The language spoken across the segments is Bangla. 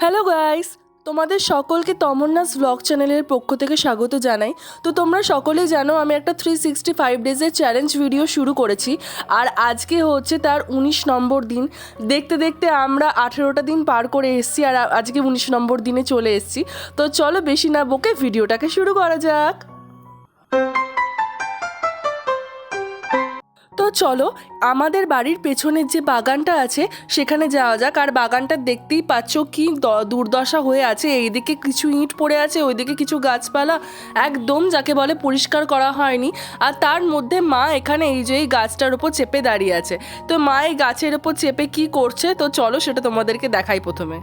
হ্যালো গাইস, তোমাদের সকলকে তমন্নাস ব্লগ চ্যানেলের পক্ষ থেকে স্বাগত জানাই। তো তোমরা সকলেই জানো আমি একটা 365 ডেজের চ্যালেঞ্জ ভিডিও শুরু করেছি, আর আজকে হচ্ছে তার 19 নম্বর দিন। দেখতে দেখতে আমরা 18টা দিন পার করে এসেছি, আর আজকে 19 নম্বর দিনে চলে এসেছি। তো চলো বেশি না বকে ভিডিওটাকে শুরু করা যাক। তো চলো আমাদের বাড়ির পেছনের যে বাগানটা আছে সেখানে যাওয়া যাক। আর বাগানটা দেখতেই পাচ্ছ কি দুর্দশা হয়ে আছে। এইদিকে কিছু ইট পড়ে আছে, ওইদিকে কিছু গাছপালা একদম যাকে বলে পরিষ্কার করা হয়নি। আর তার মধ্যে মা এখানে এই যে এই গাছটার ওপর চেপে দাঁড়িয়ে আছে। তো মা এই গাছের ওপর চেপে কি করছে তো চলো সেটা তোমাদেরকে দেখাই প্রথমে।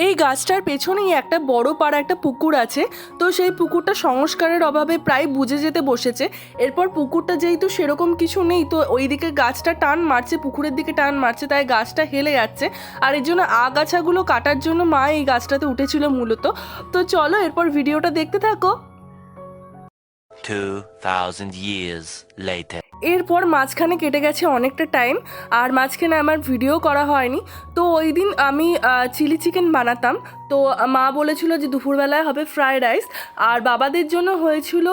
এই গাছটার পেছনেই একটা বড় পাড়া একটা পুকুর আছে। তো সেই পুকুরটা সংস্কারের অভাবে প্রায় বুজে যেতে বসেছে। এরপর পুকুরটা যেহেতু সেরকম কিছু নেই, তো ওই দিকে গাছটা টান মারছে, পুকুরের দিকে টান মারছে, তাই গাছটা হেলে যাচ্ছে। আর এর জন্য আগাছাগুলো কাটার জন্য মা এই গাছটাতে উঠেছিল মূলত। তো চলো এরপর ভিডিওটা দেখতে থাকো। 2000 years later. এরপর মাঝখানে কেটে গেছে অনেকটা টাইম, আর মাঝখানে আমার ভিডিও করা হয়নি। তো ওই দিন আমি চিলি চিকেন বানাতাম। তো মা বলেছিল যে দুপুরবেলায় হবে ফ্রায়েড রাইস, আর বাবাদের জন্য হয়েছিল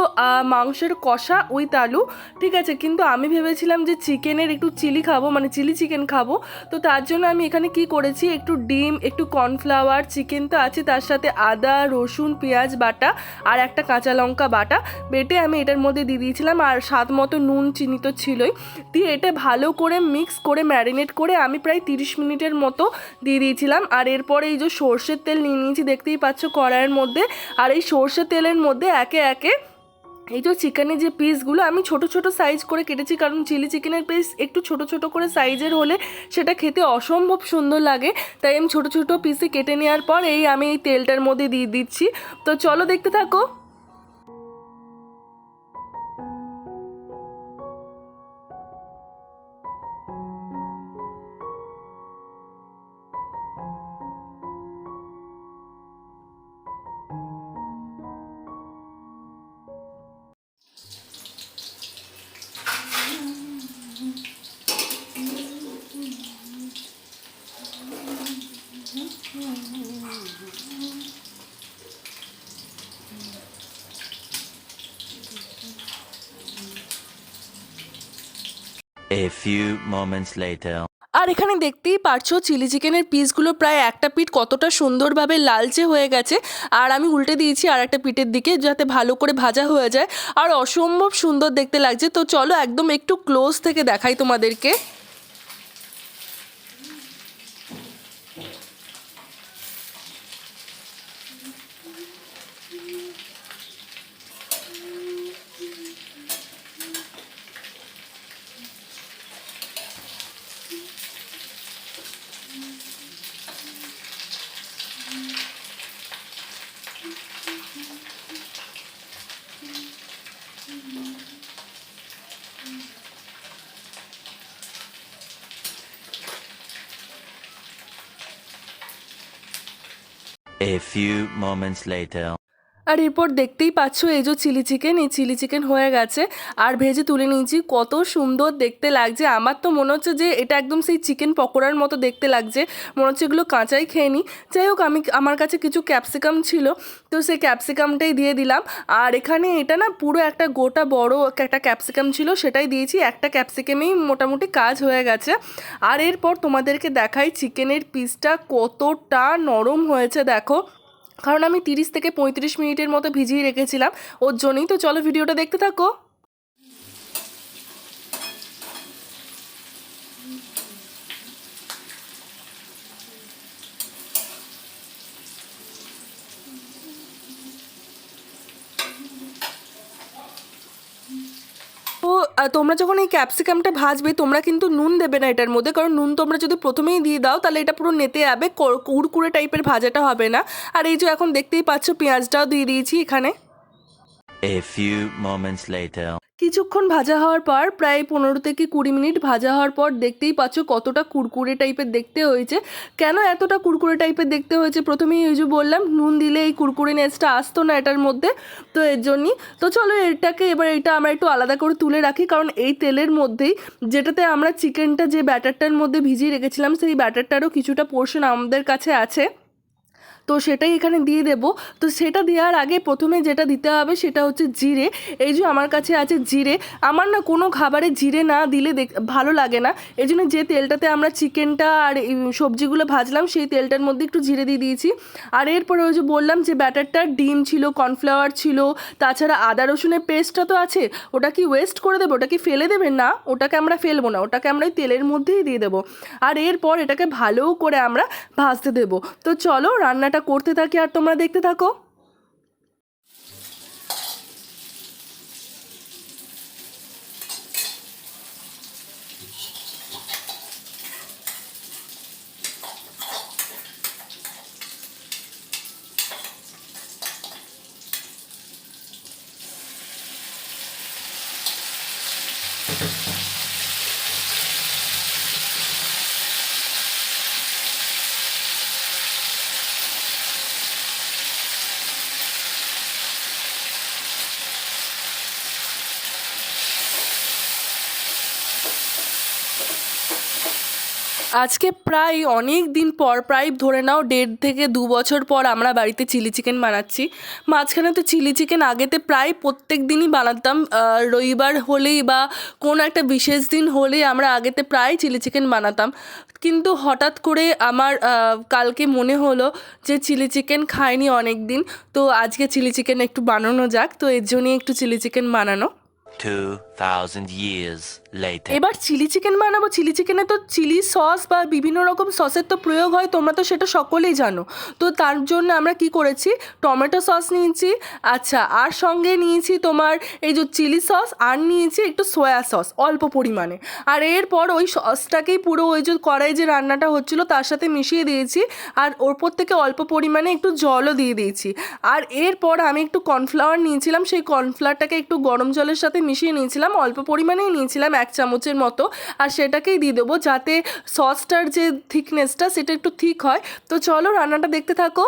মাংসের কষা উইথ আলু। ঠিক আছে, কিন্তু আমি ভেবেছিলাম যে চিকেনের একটু চিলি খাবো, মানে চিলি চিকেন খাবো। তো তার জন্য আমি এখানে কি করেছি, একটু ডিম, একটু কর্নফ্লাওয়ার, চিকেন তো আছে, তার সাথে আদা রসুন পেঁয়াজ বাটা আর একটা কাঁচা লঙ্কা বাটা বেটে আমি এটার মধ্যে দিয়ে দিয়েছিলাম। আর স্বাদ মতো নুন চিনি তো ছিলই। দিয়ে এটা ভালো করে মিক্স করে ম্যারিনেট করে আমি প্রায় 30 মিনিটের মতো দিয়ে দিয়েছিলাম। আর এরপরে এই যে সর্ষের তেল নিয়ে নিয়েছি, দেখতেই পাচ্ছ কড়াইয়ের মধ্যে। আর এই সর্ষের তেলের মধ্যে একে একে এই যে চিকেনের যে পিসগুলো আমি ছোট ছোট সাইজ করে কেটেছি, কারণ চিলি চিকেনের পিস একটু ছোট ছোট করে সাইজের হলে সেটা খেতে অসম্ভব সুন্দর লাগে। তাই আমি ছোট ছোট পিসে কেটে নেওয়ার পর আমি এই তেলটার মধ্যে দিয়ে দিচ্ছি। তো চলো দেখতে থাকো। A few moments later. আর এখানে দেখতেই পারছো চিলি চিকেনের পিসগুলো প্রায় একটা পিঠ কতটা সুন্দরভাবে লালচে হয়ে গেছে। আর আমি উল্টে দিয়েছি আর একটা পিঠের দিকে, যাতে ভালো করে ভাজা হয়ে যায়। আর অসম্ভব সুন্দর দেখতে লাগছে। তো চলো একদম একটু ক্লোজ থেকে দেখাই তোমাদেরকে। A few moments later. আর এরপর দেখতেই পাচ্ছ এই যে চিলি চিকেন, এই চিলি চিকেন হয়ে গেছে আর ভেজে তুলে নিয়েছি। কত সুন্দর দেখতে লাগছে। আমার তো মনে হচ্ছে যে এটা একদম সেই চিকেন পকোড়ার মতো দেখতে লাগছে, মনে হচ্ছে এগুলো কাঁচাই খেয়ে নিই। যাই হোক, আমার কাছে কিছু ক্যাপসিকাম ছিল, তো সেই ক্যাপসিকামটাই দিয়ে দিলাম। আর এখানে এটা না পুরো একটা গোটা বড় একটা ক্যাপসিকাম ছিল, সেটাই দিয়েছি। একটা ক্যাপসিকামেই মোটামুটি কাজ হয়ে গেছে। আর এরপর তোমাদেরকে দেখাই চিকেনের পিসটা কতটা নরম হয়েছে দেখো, কারণ আমি 30 থেকে 35 মিনিটের মতো ভিজিয়ে রেখেছিলাম ওর জন্যই। তো চলো ভিডিওটা দেখতে থাকো। তো তোমরা যখন এই ক্যাপসিকামটা ভাজবে তোমরা কিন্তু নুন দেবে না এটার মধ্যে, কারণ নুন তোমরা যদি প্রথমেই দিয়ে দাও তাহলে এটা পুরো নেতে যাবে, কুড়কুড়ে টাইপের ভাজাটা হবে না। আর এই যে এখন দেখতেই পাচ্ছ পেঁয়াজটাও দিয়ে দিয়েছি এখানে। A few moments later. কিছুক্ষণ ভাজা হওয়ার পর প্রায় 15 থেকে 20 মিনিট ভাজা হওয়ার পর দেখতেই পাচ্ছ কতটা কুরকুরে টাইপের দেখতে হয়েছে। কেন এতটা কুরকুরে টাইপের দেখতে হয়েছে, প্রথমেই ওই যে বললাম নুন দিলে এই কুরকুরেনেসটা আসতো না এটার মধ্যে, তো এর জন্যই। তো চলো এটাকে এবার এটা আমরা একটু আলাদা করে তুলে রাখি, কারণ এই তেলের মধ্যেই যেটাতে আমরা চিকেনটা যে ব্যাটারটার মধ্যে ভিজিয়ে রেখেছিলাম সেই ব্যাটারটারও কিছুটা পোর্শন আমাদের কাছে আছে, তো সেটাই এখানে দিয়ে দেব। তো সেটা দেওয়ার আগে প্রথমে যেটা দিতে হবে সেটা হচ্ছে জিরে। এই যে আমার কাছে আছে জিরে, আমার না কোনো খাবারে জিরে না দিলে ভালো লাগে না, এই জন্য যে তেলটাতে আমরা চিকেনটা আর এই সবজিগুলো ভাজলাম সেই তেলটার মধ্যে একটু জিরে দিয়ে দিয়েছি। আর এরপরে ওই যে বললাম যে ব্যাটারটা ডিম ছিল, কর্নফ্লাওয়ার ছিল, তাছাড়া আদা রসুনের পেস্টটা তো আছে, ওটা কি ওয়েস্ট করে দেবো, ওটা কি ফেলে দেবে না, ওটাকে আমরা ফেলবো না, ওটাকে আমরা এই তেলের মধ্যেই দিয়ে দেবো। আর এরপর এটাকে ভালো করে আমরা ভাজতে দেবো। তো চলো রান্নাটা করতে থাকি আর তোমরা দেখতে থাকো। আজকে প্রায় অনেক দিন পর, প্রায় ধরে নাও 1.5 থেকে 2 বছর পর আমরা বাড়িতে চিলি চিকেন বানাচ্ছি। মাঝখানে তো চিলি চিকেন আগেতে প্রায় প্রত্যেক দিনই বানাতাম, রবিবার হলেই বা কোনো একটা বিশেষ দিন হলেই আমরা আগেতে প্রায় চিলি চিকেন বানাতাম। কিন্তু হঠাৎ করে আমার কালকে মনে হলো যে চিলি চিকেন খাইনি অনেক দিন, তো আজকে চিলি চিকেন একটু বানানো যাক, তো এর জন্যই একটু চিলি চিকেন বানানো। 2000 years later. এবার চিলি চিকেন বানাবো, চিলি চিকেনে তো চিলি সস বা বিভিন্ন রকম সসের তো প্রয়োগ হয়, তোমরা তো সেটা সকলেই জানো। তো তার জন্য আমরা কি করেছি, টমেটো সস নিয়েছি, আচ্ছা, আর সঙ্গে নিয়েছি তোমার এই যে চিলি সস, আর নিয়েছি একটু সয়া সস অল্প পরিমাণে। আর এরপর ওই সসটাকেই পুরো ওই যে কড়াই যে রান্নাটা হচ্ছিলো তার সাথে মিশিয়ে দিয়েছি, আর ওপর থেকে অল্প পরিমাণে একটু জলও দিয়ে দিয়েছি। আর এরপর আমি একটু কর্নফ্লাওয়ার নিয়েছিলাম, সেই কর্নফ্লাওয়ারটাকে একটু গরম জলের সাথে মিশিয়ে নিয়েছিলাম, অল্প পরিমাণেই নিয়েছিলাম 1 চামচের মতো, আর সেটাকেই দিয়ে দেবো যাতে সসটার যে থিকনেসটা সেটা একটু থিক হয়। তো চলো রান্নাটা দেখতে থাকো।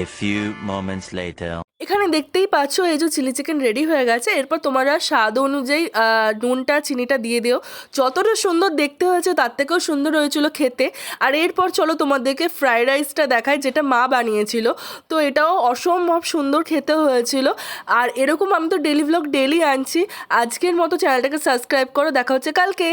A few moments later. এখানে দেখতেই পাচ্ছ এই যে চিলি চিকেন রেডি হয়ে গেছে। এরপর তোমরা স্বাদ অনুযায়ী নুনটা চিনিটা দিয়ে দিও। যতটা সুন্দর দেখতে হয়েছে তার থেকেও সুন্দর হয়েছিল খেতে। আর এরপর চলো তোমাদেরকে ফ্রাইড রাইসটা দেখাই, যেটা মা বানিয়েছিল। তো এটাও অসম্ভব সুন্দর খেতে হয়েছিল। আর এরকম আমি তো ডেলি ভ্লগ ডেলি আনছি। আজকের মতো চ্যানেলটাকে সাবস্ক্রাইব করো, দেখা হচ্ছে কালকে।